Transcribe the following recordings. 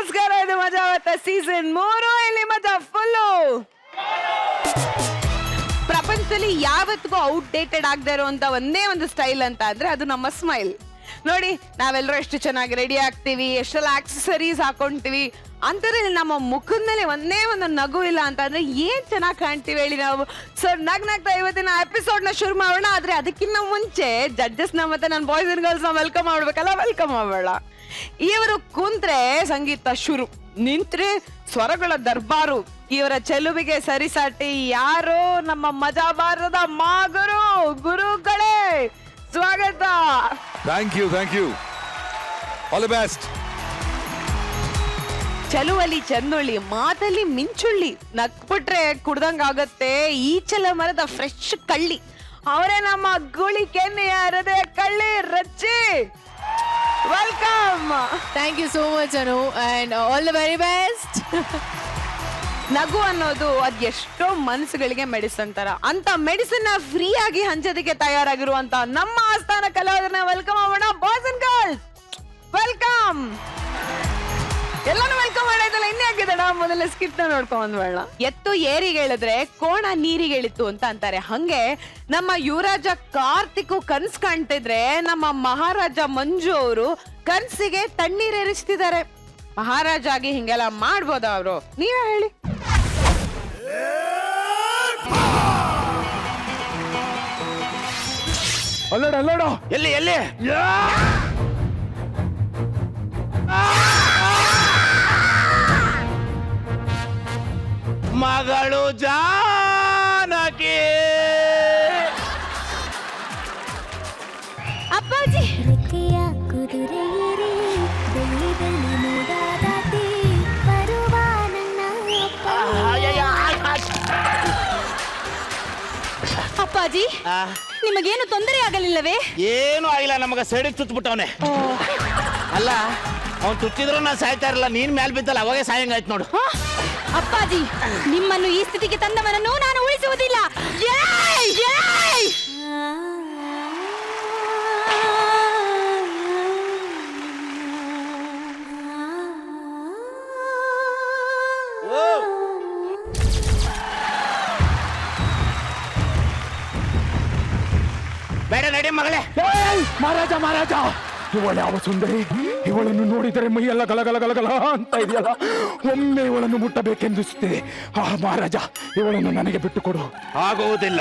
ನಮಸ್ಕಾರ, ಇದು ಮಜಾ ಅವತ್ತ ಸೀಸನ್ 3. ಇಲ್ಲಿ ಮಜಾ ಫುಲ್ಲು. ಪ್ರಪಂಚದಲ್ಲಿ ಯಾವತ್ತಿಗೂ ಔಟ್ಡೇಟೆಡ್ ಆಗದೆ ಇರುವಂತ ಒಂದೇ ಒಂದು ಸ್ಟೈಲ್ ಅಂತ ಅಂದ್ರೆ ಅದು ನಮ್ಮ ಸ್ಮೈಲ್. ನೋಡಿ, ನಾವೆಲ್ಲರೂ ಎಷ್ಟು ಚೆನ್ನಾಗಿ ರೆಡಿ ಆಗ್ತೀವಿ, ಎಷ್ಟೆಲ್ಲ ಆಕ್ಸೆಸರೀಸ್ ಹಾಕೊಂತೀವಿ, ಅಂತಾರೆ ನಮ್ಮ ಮುಖದ ಮೇಲೆ ಒಂದೇ ಒಂದು ನಗು ಇಲ್ಲ ಅಂತ ಅಂದ್ರೆ ಏನ್ ಚೆನ್ನಾಗಿ ಕಾಣ್ತೀವಿ ಹೇಳಿ ನಾವು. ಸೊ ನಗ್ನಾಗ್ತಾ ಇವತ್ತಿನ ಎಪಿಸೋಡ್ ನ ಶುರು ಮಾಡೋಣ. ಆದ್ರೆ ಅದಕ್ಕಿಂತ ಮುಂಚೆ ಜಡ್ಜಸ್ ನ ಮತ್ತೆ ನನ್ನ ಬಾಯ್ಸ್ ಅಂಡ್ ಗರ್ಲ್ಸ್ ನ ವೆಲ್ಕಮ್ ಮಾಡ್ಬೇಕಲ್ಲ, ವೆಲ್ಕಮ್ ಮಾಡೋಣ. ಇವರು ಕುಂತ್ರೆ ಸಂಗೀತ ಶುರು, ನಿಂತ್ರೆ ಸ್ವರಗಳ ದರ್ಬಾರು. ಇವರ ಚೆಲುವಿಗೆ ಸರಿಸಾಟಿ ಯಾರು? ನಮ್ಮ ಮಜಾ ಬಾರದ ಮಾಗುರು ಗುರುಗಳೇ, ಸ್ವಾಗತ. Thank you all the best. ಚಲುವಲ್ಲಿ ಚಂದುಳ್ಳಿ, ಮಾತಲ್ಲಿ ಮಿಂಚುಳ್ಳಿ, ನಕ್ಬಿಟ್ರೆ ಕುಡ್ದಂಗಾಗತ್ತೆ ಈಚಲ ಮರದ ಫ್ರೆಶ್ ಕಳ್ಳಿ. ಅವರೇ ನಮ್ಮ ಗುಳಿ ಕೆನ್ನೆಯ ಹೃದಯ ಕಳ್ಳಿ ರಚ್ಚಿ. Welcome. Thank you so much Anu, and all the very best. ನಗು ಅನ್ನೋದು ಅದ್ ಎಷ್ಟೋ ಮನಸ್ಸುಗಳಿಗೆ ಮೆಡಿಸನ್ ತರ. ಅಂತ ಮೆಡಿಸಿನ್ ನ ಫ್ರೀ ಆಗಿ ಹಂಚೋದಕ್ಕೆ ತಯಾರಾಗಿರುವಂತ ನಮ್ಮ ಆಸ್ಥಾನ ಕಲಾವಿದರನ್ನ ವೆಲ್ಕಮ್ ಮಾಡೋಣ. Boys and girls welcome. ಎಲ್ಲಾನು ವೆಲ್ಕಮ್ ಮಾಡಿದ್ದಲ್ಲ, ಇನ್ನೇ ಆಗಿದ್ದಣ. ಮೊದಲ ಸ್ಕಿಪ್ ನ ನೋಡ್ಕೊಂಡ್ ಬೇಡ. ಎತ್ತು ಏರಿಗೆ ಹೇಳಿದ್ರೆ ಕೋಣ ನೀರಿಗೆ ಹೇಳಿತ್ತು ಅಂತ ಅಂತಾರೆ. ಹಂಗೆ ನಮ್ಮ ಯುವರಾಜ ಕಾರ್ತಿಕ್ ಕನ್ಸ್ ಕಾಣ್ತಿದ್ರೆ ನಮ್ಮ ಮಹಾರಾಜ ಮಂಜು ಅವರು ಕನ್ಸಿಗೆ ತಣ್ಣೀರೇರಿಸ್ತಿದ್ದಾರೆ. ಮಹಾರಾಜ ಆಗಿ ಹಿಂಗೆಲ್ಲ ಮಾಡ್ಬೋದ ಅವರು? ನೀವೇ ಹೇಳಿ. ಅಲ್ಲೋಡ ಎಲ್ಲಿ ಎಲ್ಲಿ ಮಗಳು ಜಾನಕಿ. ಅಪ್ಪಾಜಿ ಅಪ್ಪಾಜಿ, ನಿಮಗೇನು ತೊಂದರೆ ಆಗಲಿಲ್ಲವೇ? ಏನು ಆಗಿಲ್ಲ, ನಮಗ ಸೈಡಿಗೆ ತುತ್ಬಿಟ್ಟವನೆ. ಅಲ್ಲ, ಅವ್ನು ತುತ್ತಿದ್ರು ನಾ ಸಾಯ್ತಾ ಇರಲ್ಲ, ನೀನ್ ಮೇಲ್ ಬಿದ್ದಲ್ಲ ಅವಾಗೆ ಸಾಯಂಗಾಯ್ತು ನೋಡು. ಅಪ್ಪಾಜಿ, ನಿಮ್ಮನ್ನು ಈ ಸ್ಥಿತಿಗೆ ತಂದವನನ್ನು ನಾನು ಉಳಿಸುವುದಿಲ್ಲ. ಬೇಡ ನಡಿ ಮಗಳೇ. ಮಹಾರಾಜ, ಇವಳು ಯಾವ ಸುಂದರಿ! ಇವಳನ್ನು ನೋಡಿದರೆ ಮೈಯೆಲ್ಲ ಗಲಗಲ ಅಂತ ಇದೆಯಲ್ಲ. ಒಮ್ಮೆ ಇವಳನ್ನು ಮುಟ್ಟಬೇಕೆಂದಿಸುತ್ತಿದೆ. ಮಹಾರಾಜ, ಇವಳನ್ನು ನನಗೆ ಬಿಟ್ಟು ಕೊಡು. ಆಗುವುದಿಲ್ಲ.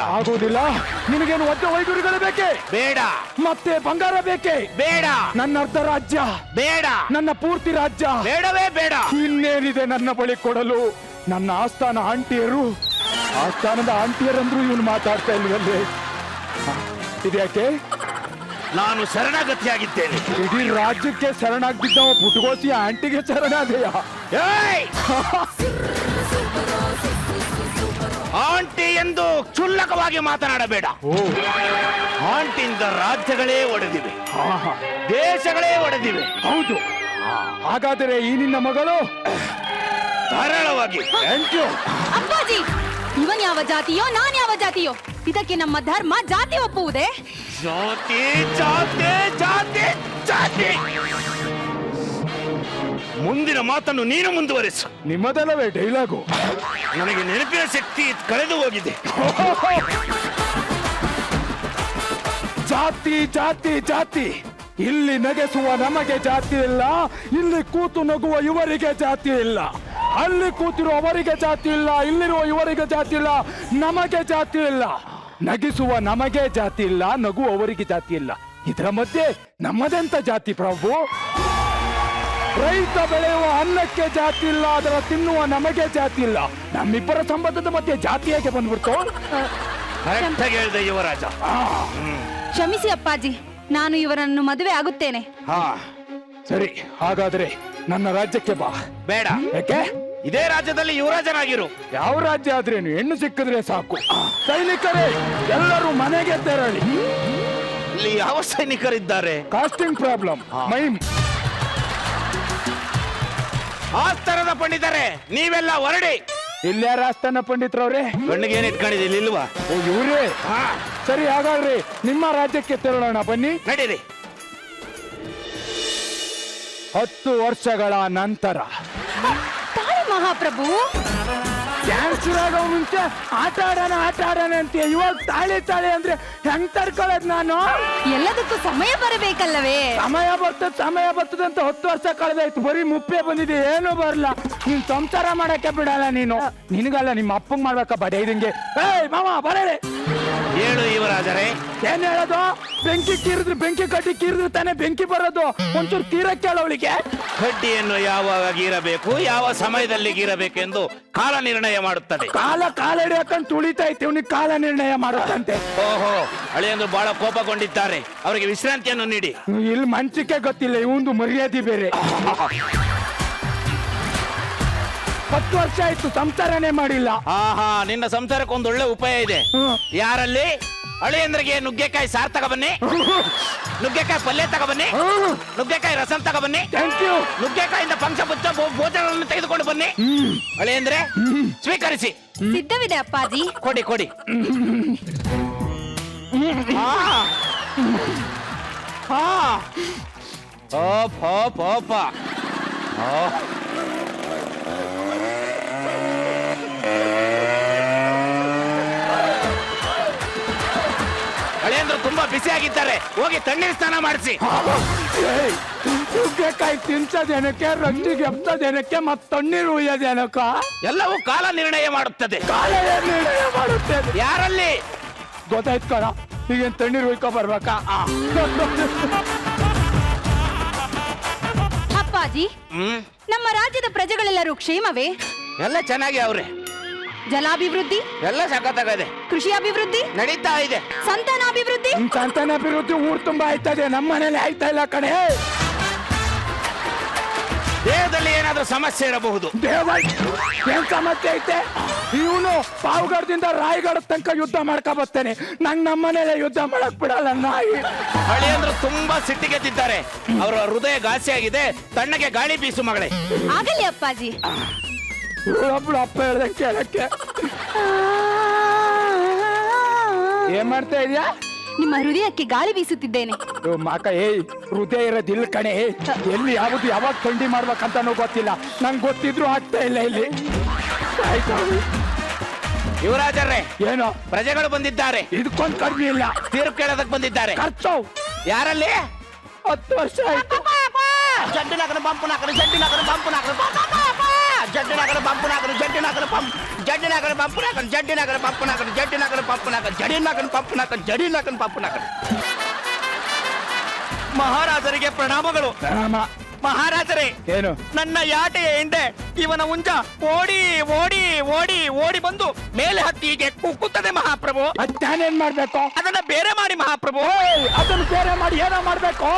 ನಿನಗೇನು ಒದ್ದೆ ವೈದ್ಯರುಗಳು ಬೇಕೇ? ಬೇಡ. ಮತ್ತೆ ಬಂಗಾರ ಬೇಕೇ? ಬೇಡ. ನನ್ನ ಅರ್ಧ ರಾಜ್ಯ ಬೇಡ. ನನ್ನ ಪೂರ್ತಿ ರಾಜ್ಯ ಬೇಡವೇ ಬೇಡ. ಇನ್ನೇನಿದೆ ನನ್ನ ಬಳಿ ಕೊಡಲು? ನನ್ನ ಆಸ್ಥಾನದ ಆಂಟಿಯರಂದ್ರು ಇವನು ಮಾತಾಡ್ತಾ ಇಲ್ವಲ್ಲೇ? ಇದ್ಯಾಕೆ? ನಾನು ಶರಣಾಗತಿಯಾಗಿದ್ದೇನೆ. ಇಡೀ ರಾಜ್ಯಕ್ಕೆ ಶರಣಾಗ್ತಿದ್ದವ ಪುಟಗೋಸಿ ಆಂಟಿಗೆ ಶರಣಾದೆಯ? ಆಂಟಿ ಎಂದು ಕ್ಷುಲ್ಲಕವಾಗಿ ಮಾತನಾಡಬೇಡ. ಆಂಟಿಯಿಂದ ರಾಜ್ಯಗಳೇ ಒಡೆದಿವೆ, ದೇಶಗಳೇ ಒಡೆದಿವೆ. ಹೌದು. ಹಾಗಾದರೆ ಈ ನಿನ್ನ ಮಗಳು ಧಾರಾಳವಾಗಿ. Thank you. ಅಪ್ಪಾಜಿ, ಇವನ್ ಯಾವ ಜಾತಿಯೋ ನಾನ್ ಯಾವ ಜಾತಿಯೋ, ಇದಕ್ಕೆ ನಮ್ಮ ಧರ್ಮ ಜಾತಿ ಒಪ್ಪುವುದೇ? ಜಾತಿ ಜಾತಿ ಜಾತಿ ಜಾತಿ. ಮುಂದಿನ ಮಾತನ್ನು ನೀನು ಮುಂದುವರಿಸು. ನಿಮ್ಮದಲ್ಲವೇ ಡೈಲಾಗು? ನನಗೆ ನೆನಪಿನ ಶಕ್ತಿ ಕಳೆದು ಹೋಗಿದೆ. ಜಾತಿ ಜಾತಿ ಜಾತಿ. ಇಲ್ಲಿ ನಗೆಸುವ ನಮಗೆ ಜಾತಿ ಇಲ್ಲ, ಇಲ್ಲಿ ಕೂತು ನಗುವ ಇವರಿಗೆ ಜಾತಿ ಇಲ್ಲ, ಅಲ್ಲಿ ಕೂತಿರುವ ಅವರಿಗೆ ಜಾತಿ ಇಲ್ಲ, ಇಲ್ಲಿರುವ ಇವರಿಗೆ ಜಾತಿ ಇಲ್ಲ, ನಮಗೆ ಜಾತಿ ಇಲ್ಲ. ನಗಿಸುವ ನಮಗೆ ಜಾತಿ ಇಲ್ಲ, ನಗುವವರಿಗೆ ಜಾತಿ ಇಲ್ಲ. ಇದರ ಮಧ್ಯೆ ನಮ್ಮದೆಂತ ಜಾತಿ ಪ್ರಭು? ರೈತ ಬೆಳೆಯುವ ಅನ್ನಕ್ಕೆ ಜಾತಿ ಇಲ್ಲ, ಅದರ ತಿನ್ನುವ ನಮಗೆ ಜಾತಿ ಇಲ್ಲ. ನಮ್ಮಿಬ್ಬರ ಸಂಬಂಧದ ಮಧ್ಯೆ ಜಾತಿ ಹೇಗೆ ಬಂದ್ಬಿಡ್ತು? ಹೇಳಿದೆ ಯುವರಾಜ. ಕ್ಷಮಿಸಿ ಅಪ್ಪಾಜಿ, ನಾನು ಇವರನ್ನು ಮದುವೆ ಆಗುತ್ತೇನೆ. ಸರಿ, ಹಾಗಾದ್ರೆ ನನ್ನ ರಾಜ್ಯಕ್ಕೆ ಬಾ. ಬೇಡ. ಯಾಕೆ? ಇದೇ ರಾಜ್ಯದಲ್ಲಿ ಯುವರಾಜನಾಗಿರು. ಯಾವ ರಾಜ್ಯ ಆದ್ರೇನು, ಹೆಣ್ಣು ಸಿಕ್ಕಿದ್ರೆ ಸಾಕು. ಸೈನಿಕರೇ ಎಲ್ಲರೂ ಮನೆಗೆ ತೆರಳಿ. ಇಲ್ಲಿ ಯಾವ ಸೈನಿಕರಿದ್ದಾರೆ? Casting problem. ಮೈಮ್ ಆಸ್ತರದ ಪಂಡಿತರೆ, ನೀವೆಲ್ಲ ಹೊರಡಿ. ಇಲ್ಯಾರ ಆಸ್ಥಾನ ಪಂಡಿತ್ರವ್ರೆ? ಕಣ್ಣಿಗೆ ಏನ್ ಇಟ್ಕೊಂಡಿದ್ದೀನಿ ಇಲ್ವಾ? ಓ, ಇವ್ರೇ. ಸರಿ, ಹಾಗಾದ್ರೆ ನಿಮ್ಮ ರಾಜ್ಯಕ್ಕೆ ತೆರಳೋಣ, ಬನ್ನಿ. ನಡೀರಿ. 10 ವರ್ಷಗಳ ನಂತರ ತಾಳಿ ಮಹಾಪ್ರಭು. ಡ್ಯಾನ್ಸ್ ಆಗೋ ಮುಂಚೆ ಆಟ ಆಡೋಣ ಅಂತ ಇವಾಗ ತಾಳಿ ಅಂದ್ರೆ ಹೆಂಗ್ ತಡ್ಕೊಳ್ಳೋದು ನಾನು? ಎಲ್ಲದಕ್ಕೂ ಸಮಯ ಬರಬೇಕಲ್ಲವೇ? ಸಮಯ ಬರ್ತದೆ ಅಂತ 10 ವರ್ಷ ಕಳೆದಾಯ್ತು, ಬರೀ ಮುಪ್ಪೆ ಬಂದಿದೆ, ಏನು ಬರಲ್ಲ. ನೀನ್ ಸಂಸಾರ ಮಾಡಕ್ಕೆ ಬಿಡಲ್ಲ ನೀನು. ನಿನಗಲ್ಲ, ನಿಮ್ಮ ಅಪ್ಪಂಗ್ ಮಾಡ್ಬೇಕ ಬಡ ಇದಂಗೆ. ಏಯ್ ಮಾವ ಬರೇ ಹೇಳು ಯುವರಾಜರೇ. ಏನ್ ಹೇಳೋದು? ಬೆಂಕಿ ಕಟ್ಟಿ ಕೀರಿದ್ರೆ ತಾನೇ ಬೆಂಕಿ ಬರೋದು. ಒಂಚೂರು ತೀರಕ್ಕೆ ಅವಳಿಗೆ. ಕಡ್ಡಿಯನ್ನು ಯಾವಾಗ ಗೀರಬೇಕು, ಯಾವ ಸಮಯದಲ್ಲಿ ಗೀರಬೇಕೆಂದು ಕಾಲ ನಿರ್ಣಯ ಮಾಡುತ್ತದೆ. ಕಾಲ ಹಿಡಿಯಕ್ಕಂತ ತುಳಿತಾ ಇತ್ತು, ಇವನಿಗೆ ಕಾಲ ನಿರ್ಣಯ ಮಾಡುತ್ತಂತೆ. ಓಹೋ, ಅಳಿಯಂದ್ರು ಬಹಳ ಕೋಪಗೊಂಡಿದ್ದಾರೆ, ಅವರಿಗೆ ವಿಶ್ರಾಂತಿಯನ್ನು ನೀಡಿ. ಇಲ್ಲಿ ಮಂಚಕ್ಕೆ ಗೊತ್ತಿಲ್ಲ, ಇವಂದು ಮರ್ಯಾದೆ ಬೇರೆ. 10 ವರ್ಷ ಆಯ್ತು ಸಂಸಾರನೇ ಮಾಡಿಲ್ಲ. ಆಹಾ, ನಿನ್ನ ಸಂಸಾರಕ್ಕೆ ಒಂದು ಒಳ್ಳೆ ಉಪಾಯ ಇದೆ. ಯಾರಲ್ಲಿ? ಅಳಿಯಂದ್ರಿಗೆ ನುಗ್ಗೆಕಾಯಿ ಸಾರು ತಗೊಬನ್ನಿ, ನುಗ್ಗೆಕಾಯಿ ಪಲ್ಯ ತಗೊಬನ್ನಿ, ನುಗ್ಗೆಕಾಯಿ ರಸಂ ತಗೊಬನ್ನಿ, ನುಗ್ಗೆಕಾಯಿಂದ ಪಂಚಪುಚ್ಚ ಭೋಜನಗಳನ್ನು ತೆಗೆದುಕೊಂಡು ಬನ್ನಿ. ಅಳಿಯಂದ್ರೆ ಸ್ವೀಕರಿಸಿ. ಸಿದ್ಧವಿದೆ ಅಪ್ಪಾಜಿ. ಕೊಡಿ. ಅಳಿಯಂದ್ರು ತುಂಬಾ ಬಿಸಿ ಆಗಿದ್ದಾರೆ, ಹೋಗಿ ತಣ್ಣೀರು ಸ್ನಾನ ಮಾಡಿಸಿ. ನುಗ್ಗೆಕಾಯಿ ತಿನ್ಸೋದೇನಕ್ಕೆ, ರಂಜಿಗೆ ಎಪ್ಸೋದೇನಕ್ಕೆ, ಮತ್ ತಣ್ಣೀರು ಉಯ್ಯೋದೇನಕ್ಕ? ಎಲ್ಲವೂ ಕಾಲ ನಿರ್ಣಯ ಮಾಡುತ್ತದೆ. ಕಾಲ ನಿರ್ಣಯ ಮಾಡುತ್ತೆ. ಯಾರಲ್ಲಿ? ಗೊತ್ತಾಯ್ತು ಕಣ, ಈಗೇನ್ ತಣ್ಣೀರು ಉಯ್ಕೊ ಬರ್ಬೇಕಾ? ಅಪ್ಪಾಜಿ, ನಮ್ಮ ರಾಜ್ಯದ ಪ್ರಜೆಗಳೆಲ್ಲರೂ ಕ್ಷೇಮವೇ? ಎಲ್ಲ ಚೆನ್ನಾಗಿ ಅವ್ರೆ. ಜಲಾಭಿವೃದ್ಧಿ ಎಲ್ಲ ಸಖತ್ತಾಗಿದೆ. ಕೃಷಿ ಅಭಿವೃದ್ಧಿ ನಡೀತಾ ಇದೆ. ಸಂತಾನಾಭಿವೃದ್ಧಿ ಸಂತಾನಾಭಿವೃದ್ಧಿ ಊರ್ ತುಂಬಾ ಆಯ್ತದೆ, ನಮ್ಮ ಮನೇಲಿ ಆಯ್ತಾ ಇಲ್ಲ ಕಣೆ. ದೇಹದಲ್ಲಿ ಏನಾದ್ರೂ ಸಮಸ್ಯೆ ಇರಬಹುದು. ಏನ್ ಸಮಸ್ಯೆ ಐತೆ? ಇವನು ಪಾವಗಡದಿಂದ ರಾಯಗಢ ತನಕ ಯುದ್ಧ ಮಾಡ್ಕೊ ಬರ್ತೇನೆ, ನಂಗ್ ನಮ್ಮನೇಲೆ ಯುದ್ಧ ಮಾಡಕ್ ಬಿಡಲ್ಲ ನಾಯಿ. ಅಳಿಯಂದ್ರು ತುಂಬಾ ಸಿಟ್ಟಿಗೆದ್ದಿದ್ದಾರೆ, ಅವರ ಹೃದಯ ಘಾಸಿಯಾಗಿದೆ, ತಣ್ಣಗೆ ಗಾಳಿ ಬೀಸು ಮಗಳೇ. ಆಗಲಿ ಅಪ್ಪಾಜಿ. ಇವಳೊಬ್ಳು ಅಪ್ಪ ಹೇಳ್ದಂಗೆ ಕೇಳಕ್ಕೆ. ಏನ್ ಮಾಡ್ತಾ ಇದೀಯಾ? ನಿಮ್ಮ ಹೃದಯಕ್ಕೆ ಗಾಳಿ ಬೀಸುತ್ತಿದ್ದೇನೆ. ಮಾಕ ಹೃದಯ ಇರೋದಿಲ್ಲ ಕಣೆ, ಎಲ್ಲಿ ಯಾವುದು ಯಾವಾಗ ಥಂಡಿ ಮಾಡ್ಬೇಕಂತಾನೂ ಗೊತ್ತಿಲ್ಲ, ನಂಗೆ ಗೊತ್ತಿದ್ರು ಆಗ್ತಾ ಇಲ್ಲ ಇಲ್ಲಿ. ಯುವರಾಜರೇ, ಏನೋ ಪ್ರಜೆಗಳು ಬಂದಿದ್ದಾರೆ, ಇದಕ್ಕೊಂದು ಕಡಿಮೆ ಇಲ್ಲ. ತೀರ್ಪು ಕೇಳೋದಕ್ಕೆ ಬಂದಿದ್ದಾರೆ. ಖರ್ಚು ಯಾರಲ್ಲಿ? 10 ವರ್ಷ ಆಯ್ತು. ಜಡ್ಡಿನಾಕನ ಬಂಪು ನಾಕನ, ಜಡ್ಡಿನಾಕನ ಬಂಪು ನಾಕನ, ಜಡ್ಡಿನಾಕನ ಬಂಪು ನಾಕನ, ಜಡ್ಡಿನಾಕನ ಬಂಪು, ಜಡ್ಡಿನಾಕನ ಬಂಪು ನಾಕನ, ಜಡ್ಡಿನಾಕನ ಬಂಪು ನಾಕನ, ಜಡ್ಡಿನಾಕನ ಬಂಪು ನಾಕನ, ಜಡಿನಾಕನ ಬಂಪು ನಾಕನ, ಜಡಿನಾಕನ ಬಂಪು ನಾಕನ. ಮಹಾರಾಜರಿಗೆ ಪ್ರಣಾಮಗಳು. ಮಹಾರಾಜರೇ, ಏನು? ನನ್ನ ಯಾಟೆಯ ಹಿಂದೆ ಇವನ ಹುಂಜ ಓಡಿ ಓಡಿ ಓಡಿ ಓಡಿ ಬಂದು ಮೇಲೆ ಹತ್ತಿ ಹೀಗೆ ಕುಕ್ಕುತ್ತದೆ ಮಹಾಪ್ರಭು. ನಾನೇನ್ ಮಾಡ್ಬೇಕು? ಅದನ್ನ ಬೇರೆ ಮಾಡಿ ಮಹಾಪ್ರಭು. ಅದನ್ನ ಬೇರೆ ಮಾಡಿ ಏನೋ ಮಾಡ್ಬೇಕು?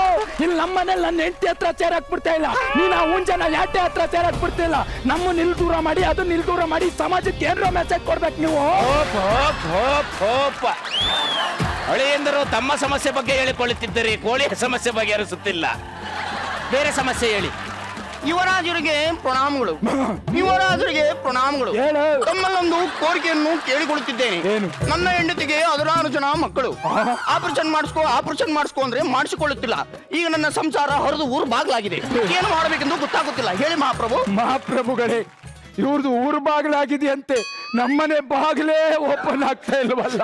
ಇಲ್ಲಿ ನಮ್ಮ ಮನೇಲಿ ನನ್ನ ಹೆಂಡತಿ ಹತ್ರ ಸೇರಕ್ ಬಿಡ್ತಾ ಇಲ್ಲ, ನೀನ್ ಆ ಹುಂಜನ ಯಾಟೆ ಹತ್ರ ಸೇರಕ್ ಬಿಡ್ತಿಲ್ಲ. ನಮ್ಮ ನಿಲ್ ದೂರ ಮಾಡಿ, ಅದನ್ನ ನಿಲ್ ದೂರ ಮಾಡಿ, ಸಮಾಜಕ್ಕೆ ಏನ್ರೋ ಮೆಸೇಜ್ ಕೊಡ್ಬೇಕು ನೀವು. ಅಳಿಯಂದರು ತಮ್ಮ ಸಮಸ್ಯೆ ಬಗ್ಗೆ ಹೇಳಿಕೊಳ್ಳುತ್ತಿದ್ದರೆ ಕೋಳಿಯ ಸಮಸ್ಯೆ ಬಗೆಹರಿಸುತ್ತಿಲ್ಲ. ಬೇರೆ ಸಮಸ್ಯೆ ಹೇಳಿ. ಯುವರಾಜರಿಗೆ ಪ್ರಣಾಮಗಳು. ಯುವರಾಜರಿಗೆ ಪ್ರಣಾಮಗಳು. ತಮ್ಮಲ್ಲೊಂದು ಕೋರಿಕೆಯನ್ನು ಕೇಳಿಕೊಳ್ಳುತ್ತಿದ್ದೇನೆ. ನನ್ನ ಹೆಂಡತಿಗೆ 16 ಜನ ಮಕ್ಕಳು. ಆಪರೇಷನ್ ಮಾಡಿಸ್ಕೋ ಅಂದ್ರೆ ಮಾಡಿಸಿಕೊಳ್ಳುತ್ತಿಲ್ಲ. ಈಗ ನನ್ನ ಸಂಸಾರ ಹರಿದು ಊರು ಬಾಗ್ಲಾಗಿದೆ. ಏನು ಮಾಡಬೇಕೆಂದು ಗೊತ್ತಾಗುತ್ತಿಲ್ಲ. ಹೇಳಿ ಮಹಾಪ್ರಭು. ಮಹಾಪ್ರಭುಗಳೇ, ಇವ್ರದ್ದು ಊರು ಬಾಗಿಲಾಗಿದೆಯಂತೆ, ನಮ್ಮನೆ ಬಾಗಿಲೇ ಓಪನ್ ಆಗ್ತಾ ಇಲ್ವಲ್ಲ.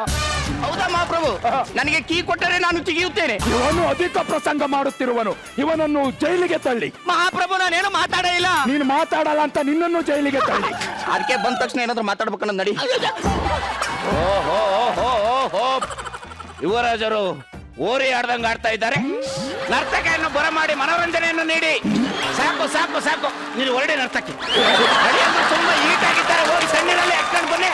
ಹೌದಾ ಮಹಾಪ್ರಭು? ನನಗೆ ಕೀ ಕೊಟ್ಟರೆ ನಾನು ತೆಗೆಯುತ್ತೇನೆ. ಇವನು ಅಧಿಕ ಪ್ರಸಂಗ ಮಾಡುತ್ತಿರುವನು, ಇವನನ್ನು ಜೈಲಿಗೆ ತಳ್ಳಿ. ಮಹಾಪ್ರಭು, ನಾನೇನು ಮಾತಾಡೇ ಇಲ್ಲ. ನೀನು ಮಾತಾಡಲ್ಲ ಅಂತ ನಿನ್ನನ್ನು ಜೈಲಿಗೆ ತಳ್ಳಿ. ಅದಕ್ಕೆ ಬಂದ ತಕ್ಷಣ ಏನಾದ್ರು ಮಾತಾಡ್ಬೇಕನ್ನ ನಡಿ. ಯುವರಾಜರು ಓರಿ ಆಡ್ದಂಗ ಆಡ್ತಾ ಇದ್ದಾರೆ. ನರ್ತಕಿಯನ್ನು ಬರಮಾಡಿ ಮನೋರಂಜನೆಯನ್ನು ನೀಡಿ. ಸಾಕು ಸಾಕು ಸಾಕು, ನೀನು ಹೊರಡಿ ನರ್ತಕಿ. ತುಂಬಾ ಈಟಾಗಿದ್ದಾರೆ, ಹೋಗಿ ತಣ್ಣೀರಲ್ಲಿ ಹಾಕೊಂಡು ಬನ್ನಿ.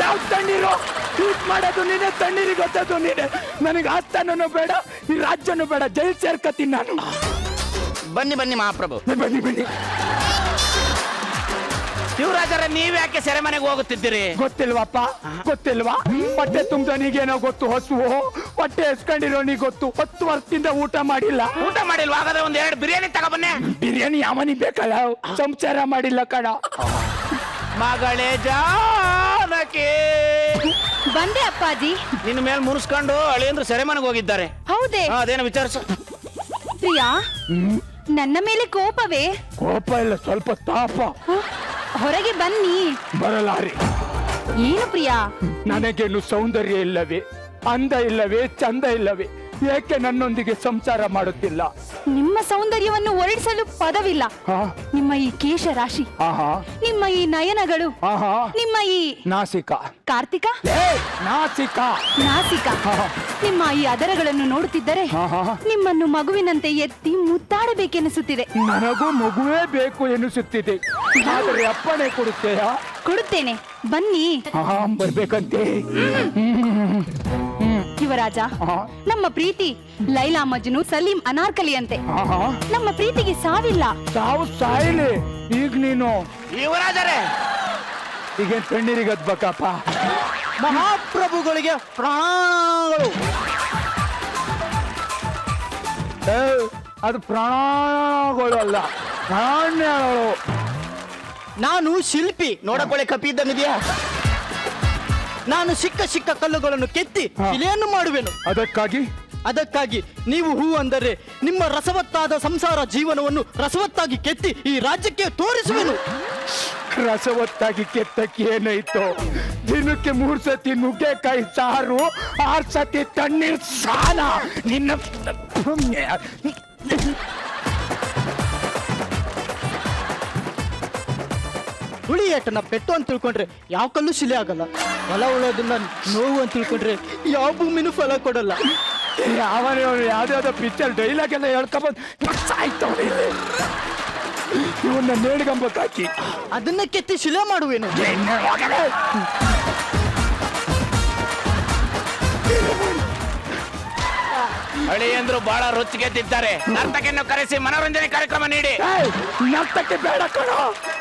ಯಾವ ತಣ್ಣೀರು ಹೀಟ್ ಮಾಡೋದು ನೀನೆ, ತಣ್ಣೀರಿಗೆ ಗೊತ್ತದು ನೀನೆ. ನನಗೆ ಆಸ್ಥಾನೂ ಬೇಡ, ಈ ರಾಜ್ಯನೂ ಬೇಡ, ಜೈಲ್ ಸೇರ್ಕತ್ತೀನಿ ನಾನು. ಬನ್ನಿ ಬನ್ನಿ ಮಹಾಪ್ರಭು, ಬನ್ನಿ ಬನ್ನಿ. ಯುವರಾಜರ ನೀವ್ ಯಾಕೆ ಸೆರೆಮನೆಗೆ ಹೋಗುತ್ತಿದ್ದೀರಿ? ಗೊತ್ತಿಲ್ವಪ್ಪ? ಗೊತ್ತಿಲ್ವಾ? ಹೊಟ್ಟೆ ತುಂಬ್ದನಿಗೇನೋ ಗೊತ್ತು, ಹಸುವು ಹೊಟ್ಟೆ ಎಸ್ಕೊಂಡಿರೋ ನೀ ಗೊತ್ತು. 10 ವರ್ಷದಿಂದ ಊಟ ಮಾಡಿಲ್ಲ. ಊಟ ಮಾಡಿಲ್ವಾ? ಹಾಗಾದ್ರೆ 2 ಬಿರಿಯಾನಿ ತಗೊಬನ್ನಿ. ಬಿರಿಯಾನಿ ಯಾವನಿಗೆ ಬೇಕಲ್ಲ, ಸಂಸಾರ ಮಾಡಿಲ್ಲ ಕಣ. ಮಗಳೇ ಜಾನಕಿ, ಬಂದೆ ಅಪ್ಪಾಜಿ. ನಿನ್ನ ಮೇಲೆ ಮುರಿಸ್ಕೊಂಡು ಅಳಿಯಂದ್ರು ಸೆರೆಮನೆಗೆ ಹೋಗಿದ್ದಾರೆ. ಹೌದೇ? ಅದೇನೋ ವಿಚಾರಿಸು. ಪ್ರಿಯಾ, ನನ್ನ ಮೇಲೆ ಕೋಪವೇ? ಕೋಪ ಇಲ್ಲ, ಸ್ವಲ್ಪ ತಾಪ. ಹ? ಹೊರಗೆ ಬನ್ನಿ. ಬರಲಾರೆ. ಏನು ಪ್ರಿಯಾ? ನನಗೇನು ಸೌಂದರ್ಯ ಇಲ್ಲವೇ, ಅಂದ ಇಲ್ಲವೇ, ಚಂದ ಇಲ್ಲವೇ? ಏಕೆ ನನ್ನೊಂದಿಗೆ ಸಂಸಾರ ಮಾಡುತ್ತಿಲ್ಲ? ನಿಮ್ಮ ಸೌಂದರ್ಯವನ್ನು ವರ್ಣಿಸಲು ಪದವಿಲ್ಲ. ಹಾ? ನಿಮ್ಮ ಈ ಕೇಶ ರಾಶಿ, ಆಹಾ, ನಿಮ್ಮ ಈ ನಯನಗಳು, ಆಹಾ, ನಿಮ್ಮ ಈ ನಾಸಿಕ. ಕಾರ್ತಿಕ ನಾಸಿಕ. ನಾಸಿಕ, ನಿಮ್ಮ ಈ ಅದರಗಳನ್ನು ನೋಡುತ್ತಿದ್ದರೆ ಆಹಾ. ನಿಮ್ಮನ್ನು ಮಗುವಿನಂತೆ ಎತ್ತಿ ಮುತ್ತಾಡಬೇಕೆನಿಸುತ್ತಿದೆ. ನನಗೂ ಮಗುವೇ ಬೇಕು ಎನಿಸುತ್ತಿದೆ. ಆದರೆ ಅಪ್ಪಣೆ ಕೊಡುತ್ತೆಯಾ? ಕೊಡುತ್ತೇನೆ, ಬನ್ನಿ. ಆಹಾ, ಬರ್ಬೇಕಂತೆ. ಯುವರಾಜ, ಆಹಾ. ನಮ್ಮ ಪ್ರೀತಿ ಲೈಲಾ ಮಜ್ನು, ಸಲೀಂ ಅನಾರ್ಕಲಿ ಅಂತೆ. ಆಹಾ. ನಮ್ಮ ಪ್ರೀತಿಗೆ ಸಾವಿಲ್ಲ. ಸಾವು ಸಾಯಿಲಿ. ಈಗ ನೀನು ಯುವರಾಜರೇ, ಈಗ ಕಣ್ಣೀರಿಗದ್ಬೇಕಪ್ಪ. ಮಹಾಪ್ರಭುಗಳಿಗೆ ಪ್ರಾಣಗಳು. ಅದು ಪ್ರಾಣಗಳು ಅಲ್ಲ, ಪ್ರಾಣ್ಯಗಳು. ನಾನು ಶಿಲ್ಪಿ, ನೋಡಕೊಳ್ಳೆ ಕಪಿಯಿದ್ದನಿದೆಯಾ? ನಾನು ಸಿಕ್ಕ ಸಿಕ್ಕ ಕಲ್ಲುಗಳನ್ನು ಕೆತ್ತಿ ಶಿಲೆಯನ್ನು ಮಾಡುವೆನು. ಅದಕ್ಕಾಗಿ ನೀವು ಹೂ ಅಂದರೆ ನಿಮ್ಮ ರಸವತ್ತಾದ ಸಂಸಾರ ಜೀವನವನ್ನು ರಸವತ್ತಾಗಿ ಕೆತ್ತಿ ಈ ರಾಜ್ಯಕ್ಕೆ ತೋರಿಸುವೆನು. ರಸವತ್ತಾಗಿ ಕೆತ್ತಕ್ಕೆ ಏನಾಯ್ತು? ದಿನಕ್ಕೆ 3 ಸತಿ ನುಗ್ಗೆಕಾಯಿ ಸಾರು, 6 ಸತಿ ತಣ್ಣೀರ್ ಸ್ನಾನ. ನಿನ್ನ ಹುಳಿಯೇಟನ ಪೆಟ್ಟು ಅಂತ ತಿಳ್ಕೊಂಡ್ರೆ ಯಾವ ಕಲ್ಲು ಶಿಲೆ ಆಗಲ್ಲ. ಫಲ ಉಳೋದನ್ನ ನೋವು ಅಂತ ತಿಳ್ಕೊಂಡ್ರೆ ಯಾವ ಭೂಮಿನೂ ಫಲ ಕೊಡಲ್ಲ. ಯಾವನು ಯಾವ್ದಾವ್ದೋ ಪಿಕ್ಚರ್ ಡೈಲಾಗ್ ಎಲ್ಲ ಹೇಳ್ಕೊಂಬಂದು ಸಾಯ್ತವ್ರೆ. ಇವನ್ನ ನೇಣಿಗಂಬಕ್ಕಾಕಿ ಅದನ್ನ ಕೆತ್ತಿ ಶಿಲೆ ಮಾಡುವೇನು. ಅಳಿಯಂದ್ರು ಬಹಳ ರುಚಿಗೆದ್ದಿದ್ದಾರೆ. ನರ್ತಕಿಯನ್ನು ಕರೆಸಿ ಮನೋರಂಜನೆ ಕಾರ್ಯಕ್ರಮ ನೀಡಿ. ನರ್ತಕ್ಕೆ ಬೇಡ ಕಣ,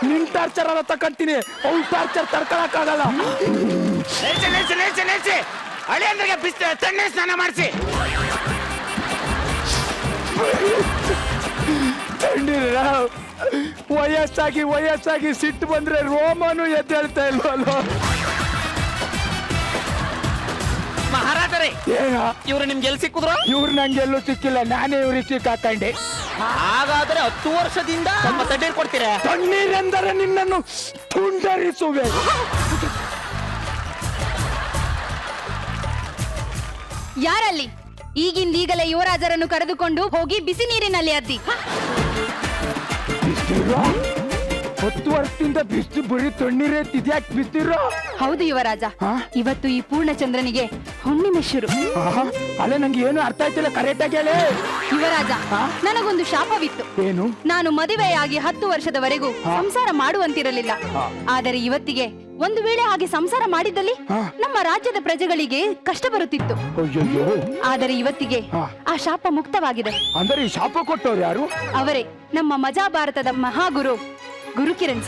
ನಿನ್ ಟಾರ್ಚರ್ ಅಲ್ಲ ತಕೊಂತೀನಿ. ಅವ್ನು ಟಾರ್ಚರ್ ತಡ್ಕೊಳಕ್ಕಾಗಲ್ಲ. ನಿಲ್ಸಿ. ಅಳಿಯಂದ್ರಿಗೆ ತಣ್ಣೀರ್ ಸ್ನಾನ ಮಾಡಿಸಿ. ತಣ್ಣೀರ ವಯಸ್ಸಾಗಿ ಸಿಟ್ಟು ಬಂದ್ರೆ ರೋಮನು ಎದ್ದೇಳ್ತಾ ಇಲ್ವಲ್ಲ. ಮಹಾರಾಜರೇ, ಏನ ಇವ್ರು ನಿಮ್ಗೆ ಎಲ್ಲಿ ಸಿಕ್ಕಿದ್ರು? ಇವ್ರು ನಂಗೆಲ್ಲೂ ಸಿಕ್ಕಿಲ್ಲ, ನಾನೇ ಇವ್ರಿಗೆ ಸಿಕ್ಕಾಕೊಂಡೆ. ಹಾಗಾದ್ರೆ 10 ವರ್ಷದಿಂದ ತಣ್ಣೀರ್ ಕೊಡ್ತೀರಾ? ತಣ್ಣೀರೆಂದರೆ ನಿನ್ನನ್ನು ತುಂಡರಿಸುವೆ. ಯಾರಲ್ಲಿ? ಈಗಿಂದೀಗಲೇ ಯುವರಾಜರನ್ನು ಕರೆದುಕೊಂಡು ಹೋಗಿ ಬಿಸಿ ನೀರಿನಲ್ಲಿ ಅದ್ದಿ. 10 ವರ್ಷದಿಂದ ಬಿಸ್ತು ಬರೀ ತಣ್ಣೀರೇ ಇದ್ಯಾಕೆ ಬಿಸ್ತಿರೋ? ಹೌದು ಯುವರಾಜ, ಇವತ್ತು ಈ ಪೂರ್ಣಚಂದ್ರನಿಗೆ ಹುಣ್ಣಿಮೆ ಶುರು. ಅಲ್ಲ, ನಂಗೆ ಏನು ಅರ್ಥ ಆಯ್ತಿಲ್ಲ, ಕರೆಕ್ಟ್ ಆಗಿ ಹೇಳಿ. ಯುವರಾಜ, ನನಗೊಂದು ಶಾಪವಿತ್ತು. ಏನು? ನಾನು ಮದುವೆಯಾಗಿ 10 ವರ್ಷದವರೆಗೂ ಸಂಸಾರ ಮಾಡುವಂತಿರಲಿಲ್ಲ. ಆದರೆ ಇವತ್ತಿಗೆ ಒಂದು ವೇಳೆ ಹಾಗೆ ಸಂಸಾರ ಮಾಡಿದ್ದಲ್ಲಿ ನಮ್ಮ ರಾಜ್ಯದ ಪ್ರಜೆಗಳಿಗೆ ಕಷ್ಟ ಬರುತ್ತಿತ್ತು. ಆದರೆ ಇವತ್ತಿಗೆ ಆ ಶಾಪ ಮುಕ್ತವಾಗಿದೆ. ಅಂದರೆ ಈ ಶಾಪ ಕೊಟ್ಟವ್ರು ಯಾರು? ಅವರೇ ನಮ್ಮ ಮಜಾ ಭಾರತದ ಮಹಾಗುರು ಗುರುಕಿರಣ್.